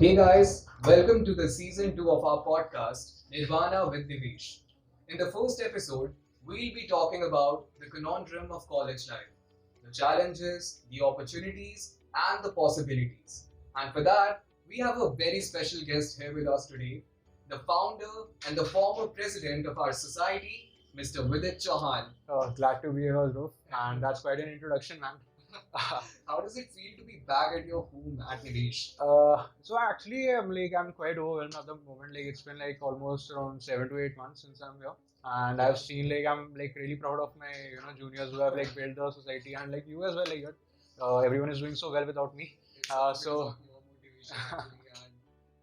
Hey guys, welcome to the season 2 of our podcast, Nirvana with Nivesh. In the first episode, we'll be talking about the conundrum of college life, the challenges, the opportunities, and the possibilities. And for that, we have a very special guest here with us today, the founder and the former president of our society, Mr. Vidit Chauhan. Glad to be here, Dhruv. And that's quite an introduction, man. How does it feel to be back at your home at Nivesh? So actually, I'm quite overwhelmed at the moment. Like it's been like almost around 7 to 8 months since I'm here, and I've seen I'm really proud of my juniors who have built the society, and you as well. Everyone is doing so well without me. It's all because So of your motivation actually and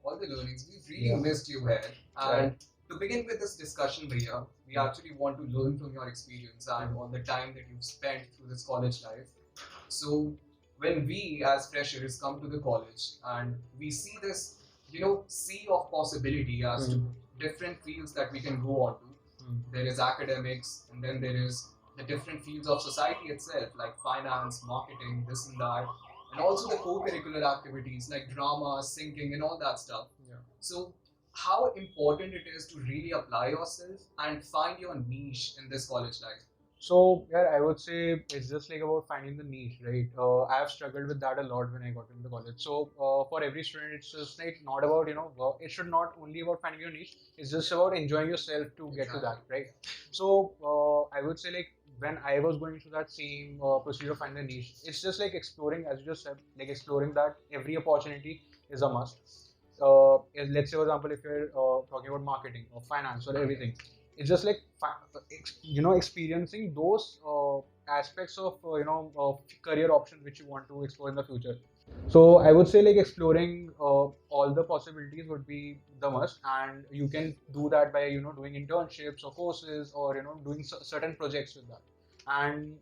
all the learnings. We've really missed you here. And Right. to begin with this discussion, Bhaiya, we actually want to learn from your experience and all the time that you've spent through this college life. So when we as freshers come to the college and we see this, sea of possibility as to different fields that we can go on to. There is academics, and then there is the different fields of society itself, like finance, marketing, this and that, and also the co-curricular activities like drama, singing, and all that stuff. Yeah. So, how important it is to really apply yourself and find your niche in this college life? So yeah, I would say it's just about finding the niche, right? I have struggled with that a lot when I got into college. So for every student, it's just not about it should not only about finding your niche. It's just about enjoying yourself to get to that, right? So I would say when I was going through that same procedure of finding the niche, it's just exploring, as you just said, exploring that every opportunity is a must. Let's say, for example, if you're talking about marketing or finance or everything, it's just experiencing those aspects of career options which you want to explore in the future. So I would say exploring all the possibilities would be the must, and you can do that by doing internships or courses or doing certain projects with that. And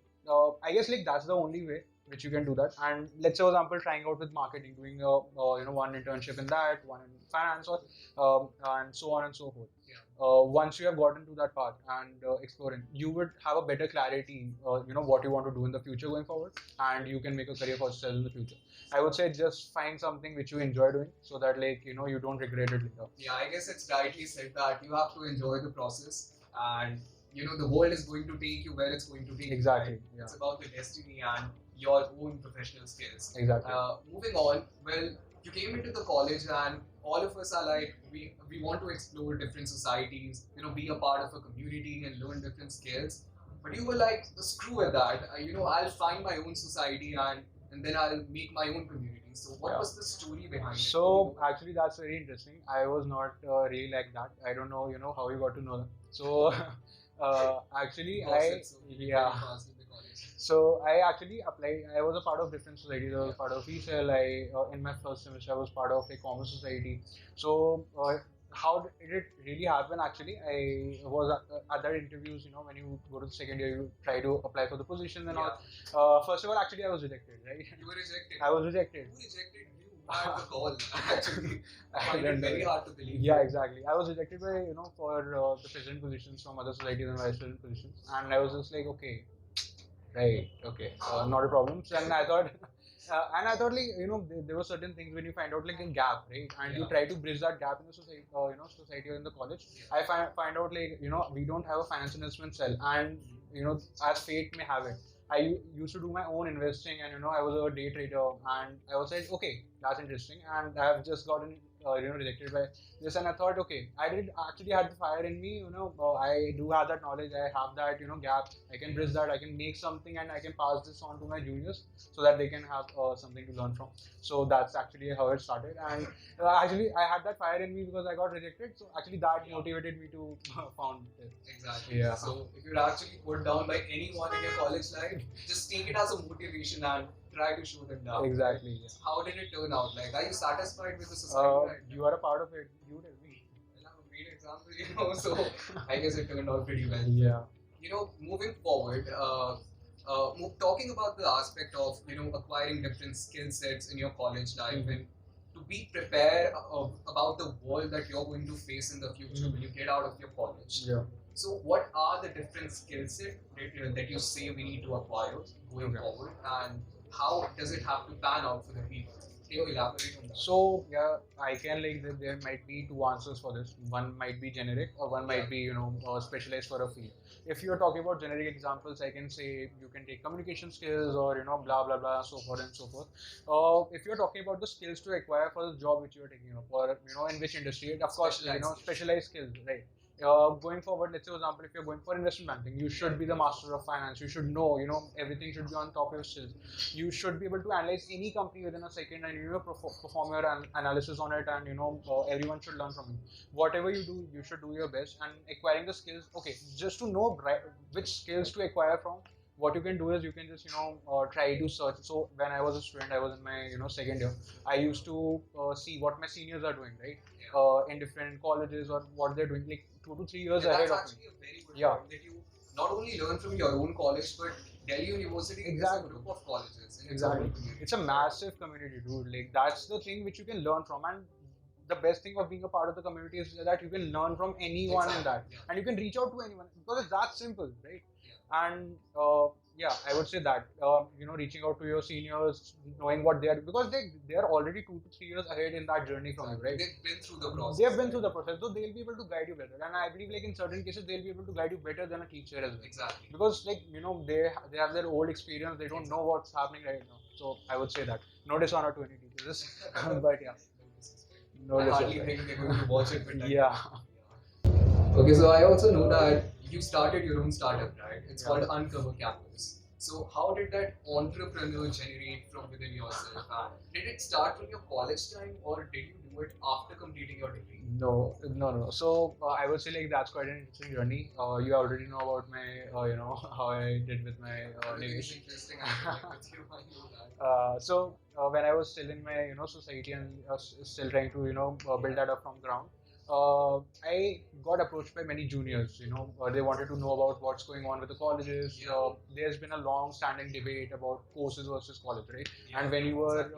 I guess that's the only way which you can do that. And let's say, for example, trying out with marketing, doing one internship in that, one in finance, or and so on and so forth. Once you have gotten to that path and exploring, you would have a better clarity, what you want to do in the future going forward, and you can make a career for yourself in the future. I would say just find something which you enjoy doing, so that you don't regret it later. Yeah, I guess it's rightly said that you have to enjoy the process, and the world is going to take you where it's going to take Exactly. you. Right? Yeah. It's about the destiny and your own professional skills. Exactly. Moving on, well, you came into the college, and all of us are we want to explore different societies, be a part of a community and learn different skills. But you were like, screw at that. I'll find my own society and then I'll make my own community. So what was the story behind it? So actually, that's very interesting. I was not really like that. I don't know, how you got to know that. So actually, So I actually applied. I was a part of different societies. I was part of ESL. In my first semester, I was part of a commerce society. So how did it really happen? Actually, I was at that interviews. When you go to the second year, you try to apply for the position and all. First of all, actually, I was rejected. Right? You were rejected. I was rejected. Who rejected you? At the call, actually. I find it very hard to believe. Yeah, exactly. I was rejected by for the president positions from other societies and vice president positions, and I was just okay. Right. Okay. Not a problem. So, and I thought, there were certain things when you find out a gap, right? And you try to bridge that gap in the society, society or in the college. I find out we don't have a finance investment cell, and as fate may have it, I used to do my own investing, and I was a day trader, and I was like, okay, that's interesting, and I have just gotten rejected by this, and I thought, okay, I did actually had the fire in me, I do have that knowledge, I have that gap, I can bridge that, I can make something, and I can pass this on to my juniors so that they can have something to learn from. So that's actually how it started, and actually I had that fire in me because I got rejected, so actually that motivated me to found it. Exactly. Yeah. So if you're actually put down by anyone in your college life, just take it as a motivation and try to show them down. Exactly. Yeah. How did it turn out? Are you satisfied with the society? Right You are a part of it. You tell me. Well, I'm a great example, so I guess it turned out pretty well. Yeah. Moving forward, talking about the aspect of acquiring different skill sets in your college life and to be prepared about the world that you're going to face in the future when you get out of your college. Yeah. So, what are the different skill sets that you say we need to acquire going forward, and how does it have to pan out for the people? Can you elaborate on that? So yeah, I can like there might be two answers for this. One might be generic, or one might be specialized for a field. If you're talking about generic examples, I can say you can take communication skills or blah blah blah, so forth and so forth. If you're talking about the skills to acquire for the job which you are taking up, or in which industry, of course specialized skills, right? Going forward, let's say for example, if you're going for investment banking, you should be the master of finance. You should know, everything should be on top of your skills. You should be able to analyze any company within a second and perform your analysis on it, and everyone should learn from you. Whatever you do, you should do your best. And acquiring the skills, okay, just to know which skills to acquire from, what you can do is you can just try to search. So when I was a student, I was in my second year, I used to see what my seniors are doing, right? In different colleges, or what they're doing like 2 to 3 years ahead of me. That's actually a very good point, that you not only learn from your own college, but Delhi University is a group of colleges. Exactly. It's a massive community, dude. Like that's the thing which you can learn from. And the best thing of being a part of the community is that you can learn from anyone in that, and you can reach out to anyone because it's that simple, right? And yeah, I would say that reaching out to your seniors, knowing what they are, because they are already 2 to 3 years ahead in that journey from you, right? They've been through the process. They've been through the process, so they'll be able to guide you better. And I believe like in certain cases they'll be able to guide you better than a teacher as well. Exactly. Because like they have their old experience, they don't know what's happening right now. So I would say that. No dishonor to any teachers, but yeah. No I hardly think they're going to watch it, but like, yeah. Okay, so I also know that you started your own startup, right? It's called Uncover Campus. So how did that entrepreneur generate from within yourself? And did it start from your college time, or did you do it after completing your degree? No. So I would say like that's quite an interesting journey. You already know about my, how I did with my It's interesting. I feel like with you, I know that. So when I was still in my society and still trying to build that up from ground, I got approached by many juniors. They wanted to know about what's going on with the colleges. There's been a long-standing debate about courses versus college, right? And when you were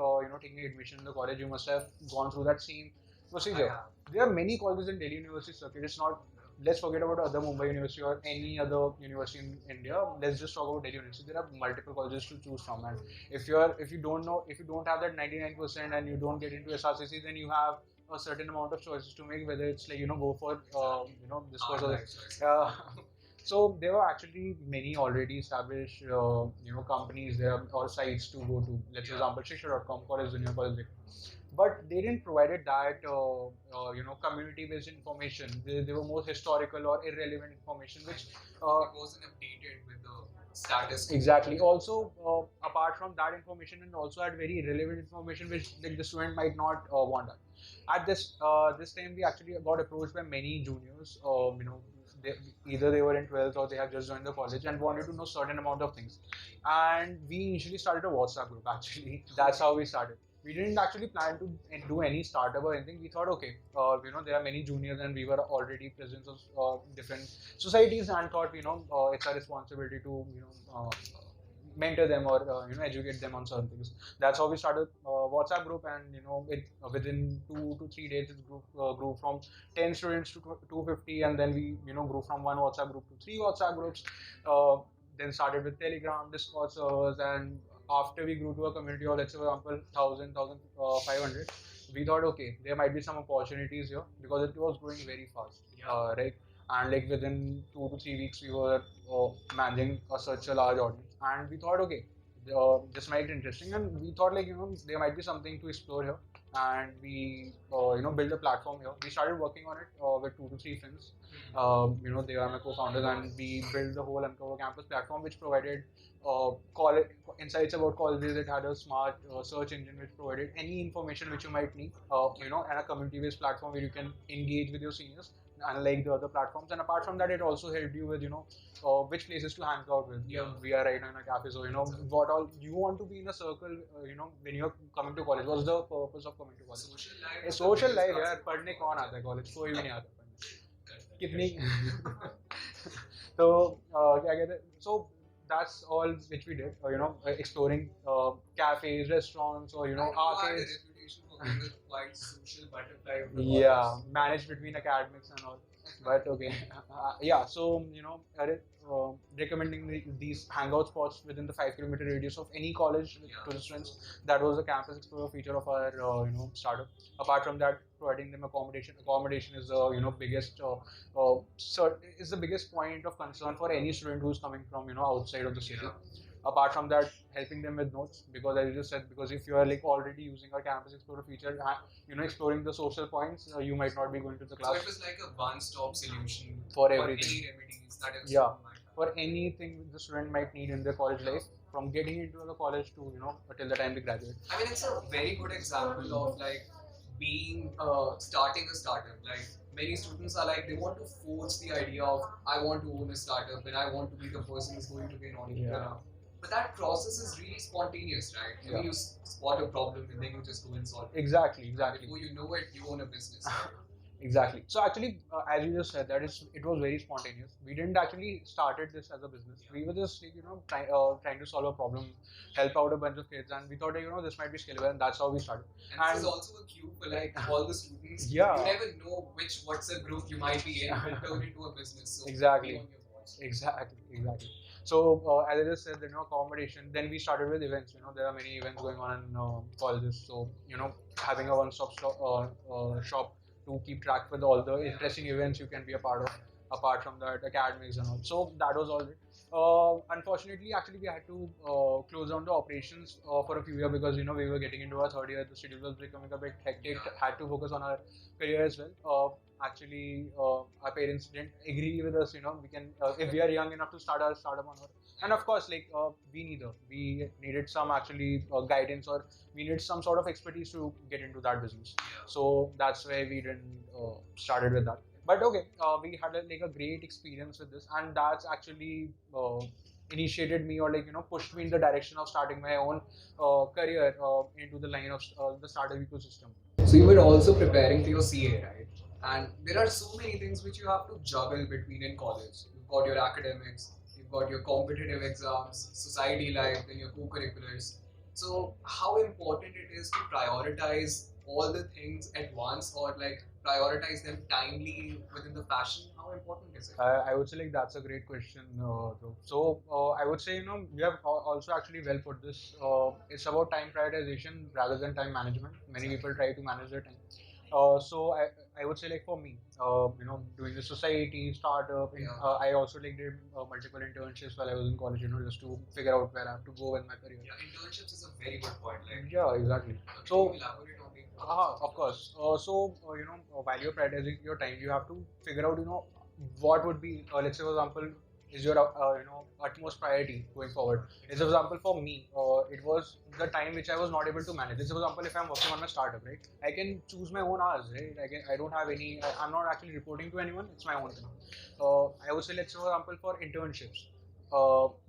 taking admission in the college, you must have gone through that same procedure. There are many colleges in Delhi University circuit. It's not. Let's forget about other Mumbai University or any other university in India. Let's just talk about Delhi University. There are multiple colleges to choose from, and if you don't have that 99% and you don't get into SRCC, then you have a certain amount of choices to make, whether it's like go for this course or that. So there were actually many already established companies there, or sites to go to. Let's example Shiksha.com, College Junior College. But they didn't provide that community-based information. They were more historical or irrelevant information, which it wasn't updated with the status. Exactly. Also, apart from that information, and also had very irrelevant information which like the student might not want that. At this time, we actually got approached by many juniors. Either they were in 12th or they have just joined the college and wanted to know certain amount of things. And we initially started a WhatsApp group. Actually, that's how we started. We didn't actually plan to do any startup or anything. We thought, okay, there are many juniors and we were already presidents of different societies, and thought, it's our responsibility to, mentor them or educate them on certain things. That's how we started WhatsApp group, and within 2 to 3 days it grew from 10 students to 250, and then we grew from one WhatsApp group to 3 WhatsApp groups. Then started with Telegram, Discord servers, and after we grew to a community of, let's say for example 1,500, we thought, okay, there might be some opportunities here because it was growing very fast, right? And like within 2 to 3 weeks we were managing such a large audience, and we thought, okay, this might be interesting, and we thought like there might be something to explore here, and we build a platform here. We started working on it with 2 to 3 friends. They are my co-founders, and we built the whole Uncover Campus platform, which provided college insights about colleges. It had a smart search engine which provided any information which you might need, and a community-based platform where you can engage with your seniors, unlike the other platforms. And apart from that, it also helped you with which places to hang out with. We are right now in a cafe, so what all you want to be in a circle. When you're coming to college, what's the purpose of coming to college? Social life. यार पढ़ने कौन आता है college? कोई भी नहीं आता पढ़ने. कितनी तो क्या कहते हैं? So that's all which we did. Exploring cafes, restaurants, or arcades. Quite social butterfly. Yeah, managed between academics and all. But okay, yeah. So recommending these hangout spots within the 5 kilometer radius of any college to the students. That was the campus explorer feature of our startup. Apart from that, providing them accommodation. Accommodation is the biggest is the biggest point of concern for any student who's coming from outside of the city. Apart from that, helping them with notes, because as you just said, because if you are like already using our campus explorer feature, exploring the social points, you might not be going to the class. So it was like a one-stop solution for any everything. remedies that a Yeah, student might have. for anything the student might need in their college life, from getting into the college to till the time they graduate. I mean, it's a very good example of like being starting a startup. Like many students are like they want to force the idea of I want to own a startup and I want to be the person who's going to be an entrepreneur. But that process is really spontaneous, right? I mean, you spot a problem and then you just go and solve it. Exactly. Before you know it, you own a business. Exactly. So actually, as you just said, it was very spontaneous. We didn't actually started this as a business. We were just trying to solve a problem, help out a bunch of kids, and we thought this might be scalable, and that's how we started. And this is also a cue for like all the students. Yeah. You never know which WhatsApp group you might be in will turn into a business. So Exactly. be on your watch. Exactly. So as I just said, accommodation. Then we started with events. There are many events going on in colleges. So having a one-stop shop to keep track with all the interesting events you can be a part of. Apart from that, academics and all. So that was all it. Unfortunately, actually, we had to close down the operations for a few years, because we were getting into our third year. The schedule was becoming a bit hectic. Had to focus on our career as well. Actually, our parents didn't agree with us. We can if we are young enough to start our startup or not. And of course, we needed some actually guidance, or we needed some sort of expertise to get into that business. So that's why we didn't started with that. But okay, we had a great experience with this, and that's actually initiated me, or pushed me in the direction of starting my own career into the line of the startup ecosystem. So you were also preparing for your CA, right? And there are so many things which you have to juggle between in college. You've got your academics, you've got your competitive exams, society life, then your co-curriculars. So how important it is to prioritize all the things at once, or like prioritize them timely within the fashion? How important is it? I would say that's a great question. So I would say you have also actually well put this. It's about time prioritization rather than time management. Many people try to manage their time. So I would say for me, doing the society startup, I also did multiple internships while I was in college, just to figure out where I have to go in my career. Yeah, internships is a very good point. Like, yeah, exactly. So elaborate on it. Of course. While you're prioritizing your time, you have to figure out, what would be, let's say, for example, is your, utmost priority going forward. Let's say, for example, for me, it was the time which I was not able to manage. Let's say, for example, if I'm working on my startup, right, I can choose my own hours, right? I don't have any, I'm not actually reporting to anyone. It's my own thing. I would say, let's say, for example, for internships.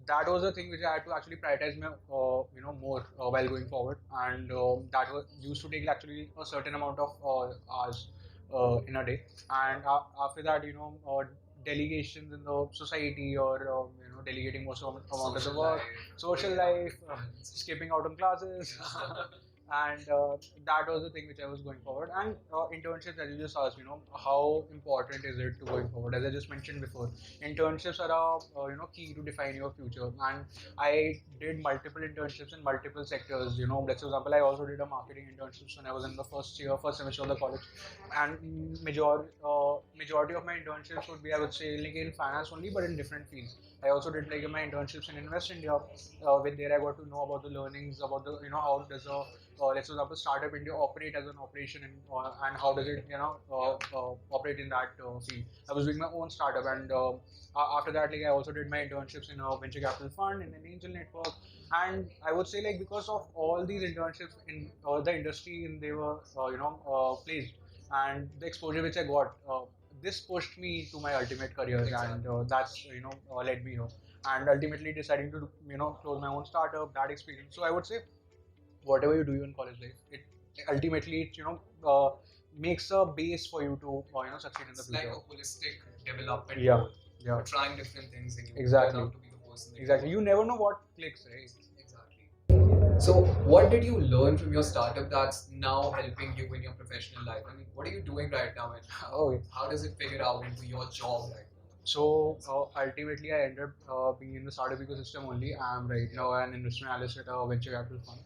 That was the thing which I had to actually prioritize more while going forward, and that was used to take actually a certain amount of hours in a day. And after that, delegations in the society, or delegating most amount of the work, social life, skipping out on classes. And that was the thing which I was going forward. And internships, as you just asked, how important is it to going forward? As I just mentioned before, internships are a key to define your future. And I did multiple internships in multiple sectors. Let's for example, I also did a marketing internships when I was in the first semester of the college. And majority of my internships would be, I would say, in finance only, but in different fields. I also did my internships in Invest India. With there, I got to know about the learnings about the how does a let's for example, Startup India operate as an operation, and how does it operate in that field. I was doing my own startup, and after that, I also did my internships in a venture capital fund, in an angel network. And I would say because of all these internships in the industry, and they were placed, and the exposure which I got, this pushed me to my ultimate career. Exactly. And that's led me here, and ultimately deciding to close my own startup. That experience. So I would say, whatever you do in college life, it ultimately makes a base for you to succeed in the future. Like a holistic development. Yeah. You're trying different things, and you exactly. turn out to be the person. Exactly. You never know what clicks, right? Exactly. So, what did you learn from your startup that's now helping you in your professional life? I mean, what are you doing right now, and Okay. how does it figure out into your job right now? So ultimately, I ended up being in the startup ecosystem only. I'm right now an investment analyst at a venture capital fund.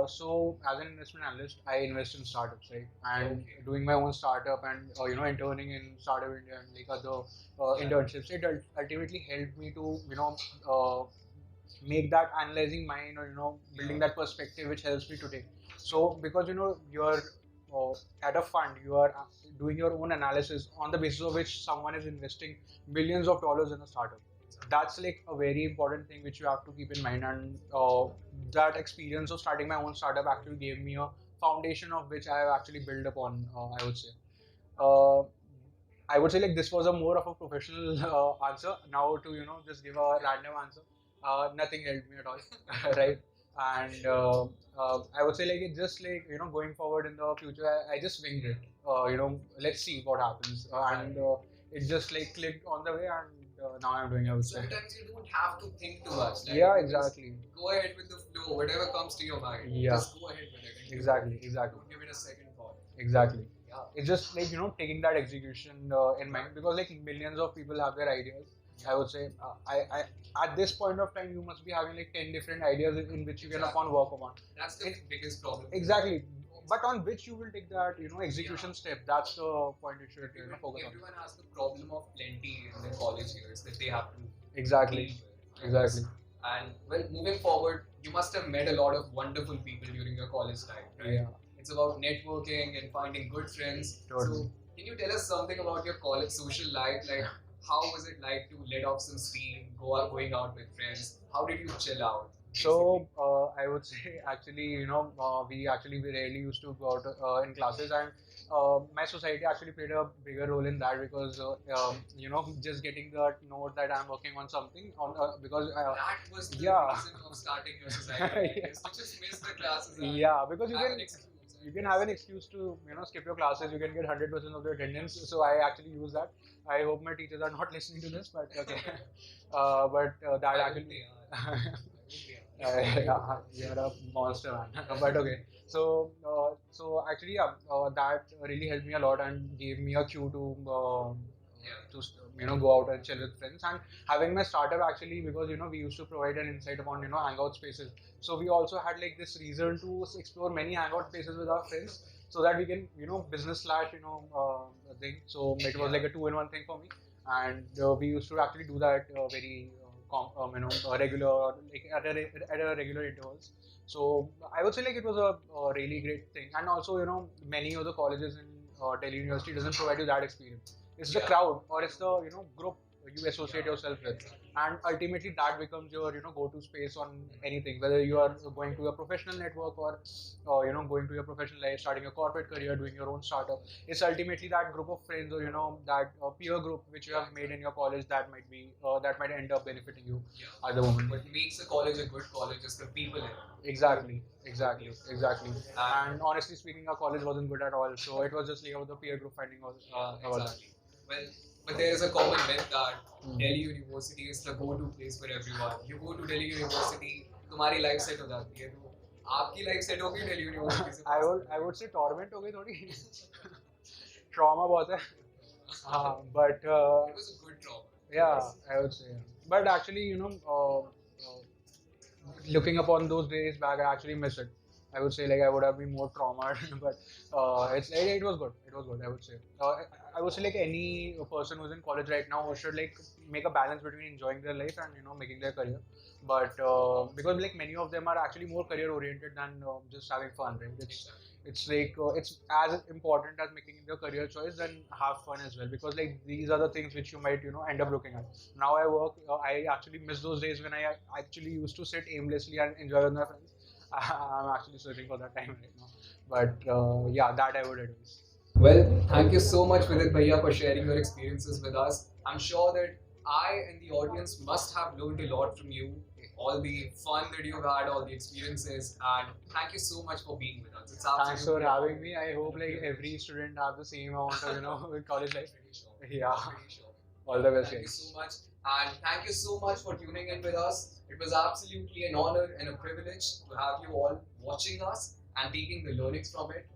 So as an investment analyst, I invest in startups, right? And doing my own startup and interning in Startup India and like other internships, it ultimately helped me to uh, make that analyzing mind or building that perspective which helps me today. So because you're at a fund, you are doing your own analysis on the basis of which someone is investing millions of dollars in a startup. That's like a very important thing which you have to keep in mind. And that experience of starting my own startup actually gave me a foundation of which I have actually built upon. I would say. Uh, I would say like this was a more of a professional answer. Now to just give a random answer, nothing helped me at all, right? And I would say like it just like going forward in the future, I just winged it. Let's see what happens, and it just like clicked on the way, and now I'm doing. I would say. Sometimes you don't have to think too much. Like, Yeah, you just exactly. go ahead with the flow, whatever comes to your mind. Yeah. Just go ahead with it. And Exactly, exactly. Don't give it a second thought. Exactly. Yeah. It's just like taking that execution in mind, because like millions of people have their ideas. I would say I at this point of time you must be having like 10 different ideas in which you can upon work upon. That's the biggest problem. Exactly. But on which you will take that execution step. That's the point you should focus on. Everyone has the problem of plenty in their college years that they have to Exactly. deal with. Exactly. And well, moving forward, you must have met a lot of wonderful people during your college life, right? Yeah. It's about networking and finding good friends. Totally. So, can you tell us something about your college social life? Like, how was it like to let off some steam, going out with friends? How did you chill out? So I would say actually, we rarely used to go out in classes, and my society actually played a bigger role in that, because just getting the note that I'm working on something on because That was the yeah. reason of starting your society. Is to just miss the classes. And Yeah, because you have can an excuse. you can have an excuse to skip your classes. You can get 100% of the attendance. So I actually use that. I hope my teachers are not listening to this, but okay. That actually. Yeah, you're a monster, man. But okay. So actually, yeah, that really helped me a lot and gave me a cue to go out and chill with friends. And having my startup actually, because we used to provide an insight upon hangout spaces. So we also had like this reason to explore many hangout spaces with our friends, so that we can business slash thing. So it was like a two-in-one thing for me, and we used to actually do that very regular, like at a regular intervals. So I would say like it was a really great thing. And also many of the colleges in Delhi University doesn't provide you that experience. It's the crowd, or it's the group you associate yourself with, and ultimately that becomes your go-to space on anything, whether you are going to a professional network, or going to your professional life, starting a corporate career, doing your own startup. It's ultimately that group of friends, or that peer group which you have made in your college that might end up benefiting you at the moment. What makes a college a good college is the people in it. Exactly. And honestly speaking, our college wasn't good at all, so it was just like the peer group finding all that. Well, but there is a common myth that Delhi University is the go-to place for everyone. You go to Delhi University, तुम्हारी life set हो जाती है. तो आपकी life set होगी Delhi University से? I would say torment हो गई थोड़ी. Trauma बहुत है. But it was a good trauma. Yeah, I would say. Yeah. But actually, looking upon those days back, I actually miss it. I would say like I would have been more traumatized, but it was good. It was good. I would say. I would say like any person who's in college right now should like make a balance between enjoying their life and making their career. But because like many of them are actually more career oriented than just having fun, right? It's like it's as important as making the career choice, then have fun as well, because like these are the things which you might end up looking at. Now I work, I actually miss those days when I actually used to sit aimlessly and enjoy with my friends. I'm actually searching for that time right now, but yeah, that I would advise. Well, thank you so much, Vidit Bhaiya, for sharing your experiences with us. I'm sure that I and the audience must have learned a lot from you. All the fun that you've had, all the experiences, and thank you so much for being with us. Thanks for having me. I hope like every student have the same amount of college life. Yeah. All the best, Thank you guys. so much. And thank you so much for tuning in with us. It was absolutely an honor and a privilege to have you all watching us and taking the learnings from it.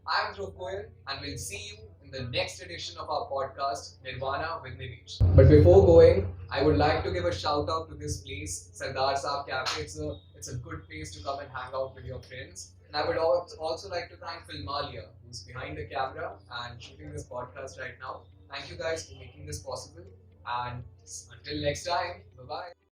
I'm Dhruv Goyal, and we'll see you in the next edition of our podcast, Nirvana with Nivesh. But before going, I would like to give a shout out to this place, Sardar Saab Cafe. It's a good place to come and hang out with your friends. And I would also like to thank Filmalia, who's behind the camera and shooting this podcast right now. Thank you guys for making this possible. And until next time, bye bye.